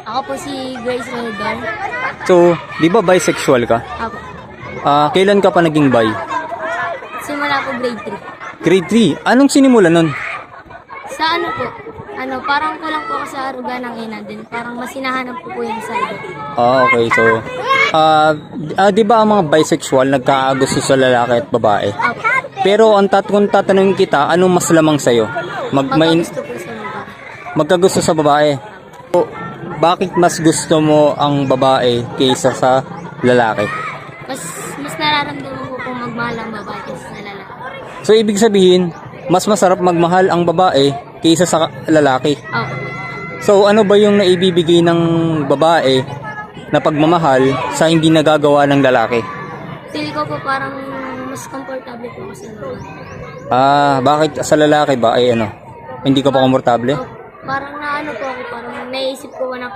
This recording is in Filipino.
Ako po si Grace Rodon. So, di ba bisexual ka? Ako. Kailan ka pa naging bi? Simula po grade 3. Grade 3. Anong sinimula nun? Sa ano po? Parang kulang po ako sa aruga ng ina din. Parang mas hinahanap ko po yung side. Okay. So, di ba ang mga bisexual nagkakagusto sa lalaki at babae? Ako. Pero kung tatanungin kita, anong mas lamang sa'yo? Magkagusto po sa mga. Magkagusto sa babae. So, bakit mas gusto mo ang babae kaysa sa lalaki? Mas nararamdaman ko pong magmahal ang babae kaysa sa lalaki. So, ibig sabihin, mas masarap magmahal ang babae kaysa sa lalaki. Ako. So, ano ba yung naibibigay ng babae na pagmamahal sa hindi nagagawa ng lalaki? Feel ko po parang mas komportable po ako sa lalaki. Bakit sa lalaki ba ay hindi ka pa komportable? Parang naano po ako, parang naisip ko na